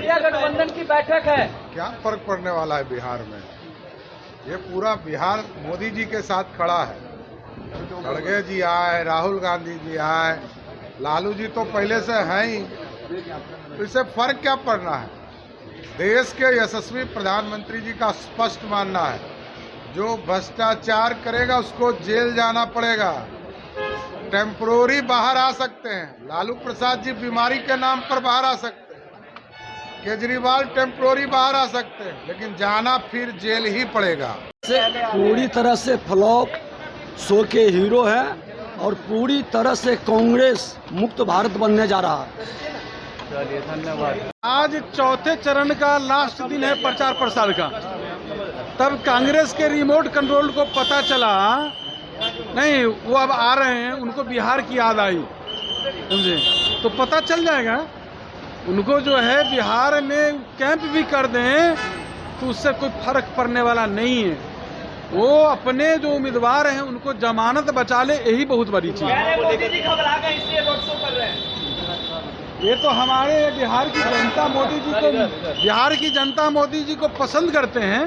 India गठबंधन की बैठक है। क्या फर्क पड़ने वाला है बिहार में? ये पूरा बिहार मोदी जी के साथ खड़ा है। खड़गे जी आए, राहुल गांधी जी आए, लालू जी तो पहले से हैं ही, तो इससे फर्क क्या पड़ना है? देश के यशस्वी प्रधानमंत्री जी का स्पष्ट मानना है, जो भ्रष्टाचार करेगा उसको जेल जाना पड़ेगा। टेम्पोररी बाहर आ सकते हैं, लालू प्रसाद जी बीमारी के नाम पर बाहर आ सकते हैं, केजरीवाल टेम्पोररी बाहर आ सकते हैं, लेकिन जाना फिर जेल ही पड़ेगा। पूरी तरह से फ्लॉप शो के हीरो है और पूरी तरह से कांग्रेस मुक्त भारत बनने जा रहा है। चलिए, धन्यवाद। आज चौथे चरण का लास्ट दिन है प्रचार प्रसार का। तब कांग्रेस के रिमोट कंट्रोल को पता चला, नहीं वो अब आ रहे हैं, उनको बिहार की याद आई, समझे, तो पता चल जाएगा उनको जो है बिहार में कैंप भी कर दें तो उससे कोई फर्क पड़ने वाला नहीं है। वो अपने जो उम्मीदवार हैं उनको जमानत बचा ले, यही बहुत बड़ी चीज है। मोदी जी घबरा गए इसलिए रोड शो कर रहे हैं। ये तो हमारे बिहार की जनता मोदी जी को, बिहार की जनता मोदी जी को पसंद करते हैं,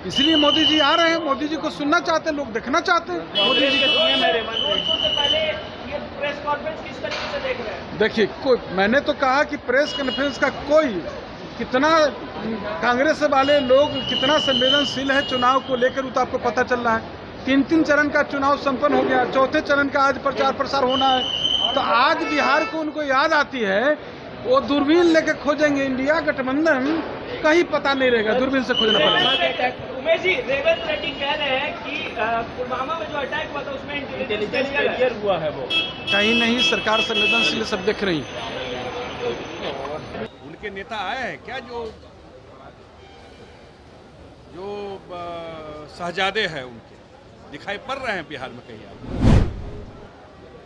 इसलिए मोदी जी आ रहे हैं। मोदी जी को सुनना चाहते हैं लोग, देखना चाहते हैं मोदी जी को। रोड शो से पहले ये प्रेस कॉन्फ्रेंस किस तरीके से देख रहे हैं? देखिए, कोई, मैंने तो कहा कि प्रेस कॉन्फ्रेंस का कोई कितना कांग्रेस वाले लोग कितना संवेदनशील है चुनाव को लेकर, वो तो आपको पता चल रहा है। 3 चरण का चुनाव संपन्न हो गया, चौथे चरण का आज प्रचार प्रसार होना है। तो आज बिहार को उनको याद आती है, वो दूरबीन लेकर खोजेंगे। इंडिया गठबंधन कहीं पता नहीं रहेगा, दूरबीन से खोजना पड़ेगा। उमेश जी, रेवंत रेड्डी कह रहे हैं कि पुलवामा में जो अटैक हुआ था उसमें इंटेलिजेंस फेलियर हुआ है। वो कहीं नहीं, सरकार संवेदनशील सब देख रही। उनके नेता आए हैं क्या, जो शहजादे हैं उनके दिखाई पड़ रहे हैं बिहार में कहीं आपको?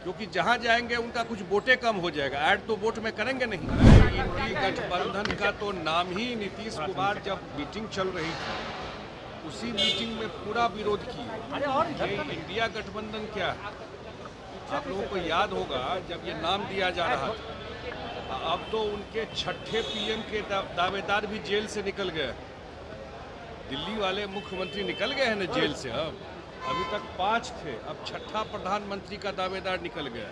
क्योंकि जहां जाएंगे उनका कुछ वोटें कम हो जाएगा, ऐड तो वोट में करेंगे नहीं। इंडी गठबंधन का तो नाम ही, नीतीश कुमार जब मीटिंग चल रही थी उसी मीटिंग में पूरा विरोध किया। ये इंडिया गठबंधन क्या है? आप लोगों को याद होगा जब ये नाम दिया जा रहा था, अब तो उनके छठे पीएम के दावेदार भी जेल से निकल गए। दिल्ली वाले मुख्यमंत्री निकल गए हैं ना जेल से। अब अभी तक 5 थे, अब छठा प्रधानमंत्री का दावेदार निकल गया।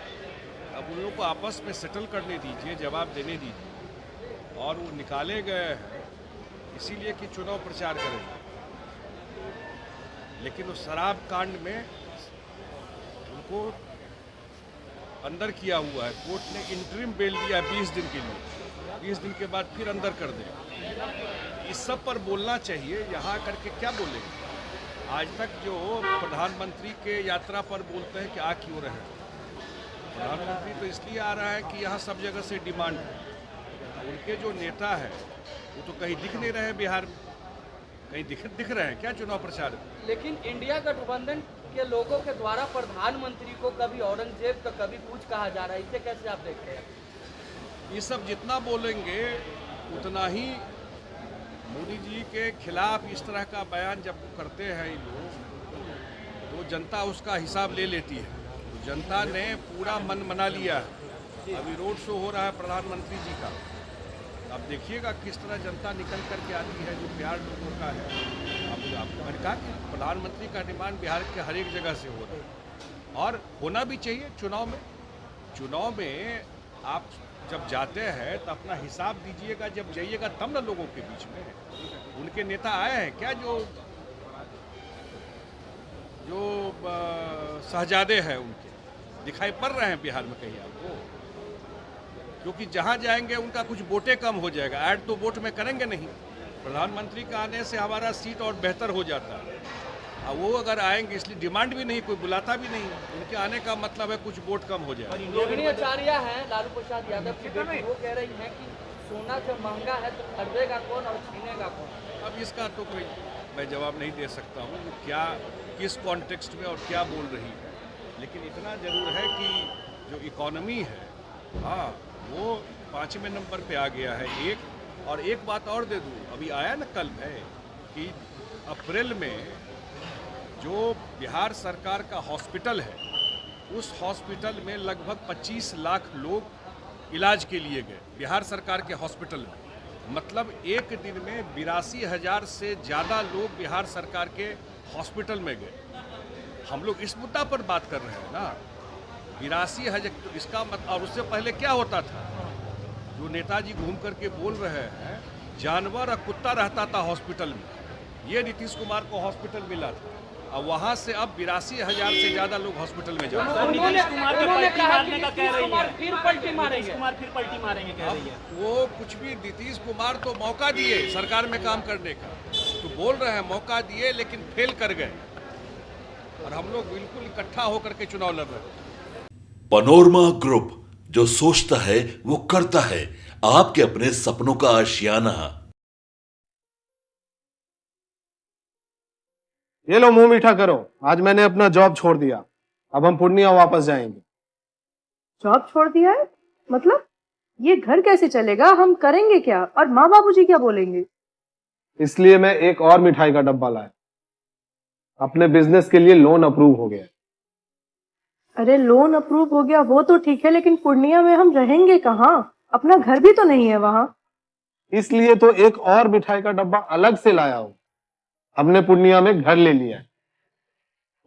अब उन लोगों को आपस में सेटल करने दीजिए, जवाब देने दीजिए। और वो निकाले गए हैं इसीलिए कि चुनाव प्रचार करें, लेकिन उस शराब कांड में उनको अंदर किया हुआ है। कोर्ट ने इंटरिम बेल दिया 20 दिन के लिए, 20 दिन के बाद फिर अंदर कर दें। इस सब पर बोलना चाहिए, यहाँ करके क्या बोलेंगे? आज तक जो प्रधानमंत्री के यात्रा पर बोलते हैं कि आ क्यों रहे हैं, प्रधानमंत्री तो इसलिए आ रहा है कि यहाँ सब जगह से डिमांड है। उनके जो नेता है वो तो कहीं दिख नहीं रहे बिहार में, कहीं दिख रहे हैं क्या चुनाव प्रचार? लेकिन इंडिया गठबंधन के लोगों के द्वारा प्रधानमंत्री को कभी औरंगजेब तो कभी कुछ कहा जा रहा है, इसे कैसे आप देखते हैं? ये सब जितना बोलेंगे उतना ही मोदी जी के खिलाफ इस तरह का बयान जब करते हैं ये लोग, तो जनता उसका हिसाब ले लेती है। तो जनता ने पूरा मन मना लिया है। अभी रोड शो हो रहा है प्रधानमंत्री जी का, अब देखिएगा किस तरह जनता निकल करके आती है, जो प्यार लोगों का है। अब मैंने कहा कि प्रधानमंत्री का डिमांड बिहार के हर एक जगह से हो रहा है और होना भी चाहिए। चुनाव में आप जब जाते हैं तो अपना हिसाब दीजिएगा, जब जाइएगा तब ना लोगों के बीच में। उनके नेता आए हैं क्या, जो शहजादे हैं उनके दिखाई पड़ रहे हैं बिहार में कहीं आपको? क्योंकि जहां जाएंगे उनका कुछ वोटें कम हो जाएगा, ऐड तो वोट में करेंगे नहीं। प्रधानमंत्री का आने से हमारा सीट और बेहतर हो जाता है। अब वो अगर आएंगे, इसलिए डिमांड भी नहीं, कोई बुलाता भी नहीं, उनके आने का मतलब है कुछ वोट कम हो जाए। योगिनी आचार्य हैं लालू प्रसाद यादव की बेटी, वो कह रही हैं कि सोना जब महंगा है तो खरीदेगा कौन और छीनेगा कौन? अब इसका तो कोई मैं जवाब नहीं दे सकता हूँ क्या, किस कॉन्टेक्स्ट में और क्या बोल रही है। लेकिन इतना जरूर है कि जो इकोनॉमी है, हाँ, वो 5वें नंबर पे आ गया है। और एक बात और दे दूँ, अभी आया ना कल है कि अप्रैल में जो बिहार सरकार का हॉस्पिटल है, उस हॉस्पिटल में लगभग 25 लाख लोग इलाज के लिए गए, बिहार सरकार के हॉस्पिटल में। मतलब एक दिन में 82,000 से ज़्यादा लोग बिहार सरकार के हॉस्पिटल में गए। हम लोग इस मुद्दा पर बात कर रहे हैं ना, 82,000। तो इसका मतलब, और उससे पहले क्या होता था, जो नेताजी घूम करके बोल रहे हैं, जानवर और कुत्ता रहता था हॉस्पिटल में, ये नीतीश कुमार को हॉस्पिटल मिला था, और वहाँ से अब 82,000 से ज़्यादा लोग हॉस्पिटल में जा रहे हैं। उन्होंने कहा कि नीतीश कुमार फिर पलटी मारेंगे। कह रही है। वो कुछ भी, नीतीश कुमार तो मौका दिए सरकार में काम करने का, तो बोल रहे हैं मौका दिए लेकिन फेल कर गए, और हम लोग बिल्कुल इकट्ठा होकर के चुनाव लड़ रहे हैं। पनोरमा ग्रुप, जो सोचता है वो करता है, आपके अपने सपनों का आशियाना। ये लो मुंह मीठा करो, आज मैंने अपना जॉब छोड़ दिया, अब हम पूर्णिया वापस जाएंगे। जॉब छोड़ दिया है? मतलब ये घर कैसे चलेगा? हम करेंगे क्या? और माँ बाबूजी क्या बोलेंगे? इसलिए मैं एक और मिठाई का डब्बा लाया, अपने बिजनेस के लिए लोन अप्रूव हो गया। अरे लोन अप्रूव हो गया वो तो ठीक है, लेकिन पूर्णिया में हम रहेंगे कहाँ? अपना घर भी तो नहीं है वहाँ। इसलिए तो एक और मिठाई का डब्बा अलग से लाया हूँ। हमने पूर्णिया में घर ले लिया है,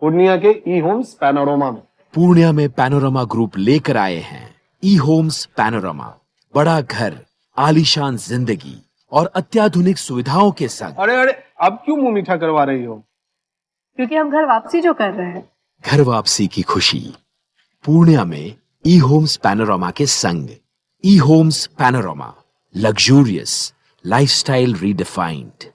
पूर्णिया के ई होम्स पैनोरमा में। पूर्णिया में पैनोरमा ग्रुप लेकर आए हैं ई होम्स पैनोरमा, बड़ा घर, आलीशान जिंदगी और अत्याधुनिक सुविधाओं के संग। अरे अरे, अब क्यों मुंह मीठा करवा रही हो? क्योंकि हम घर वापसी जो कर रहे हैं। घर वापसी की खुशी पूर्णिया में ई होम्स पैनोरमा के संग। ई homes panorama, luxurious lifestyle redefined.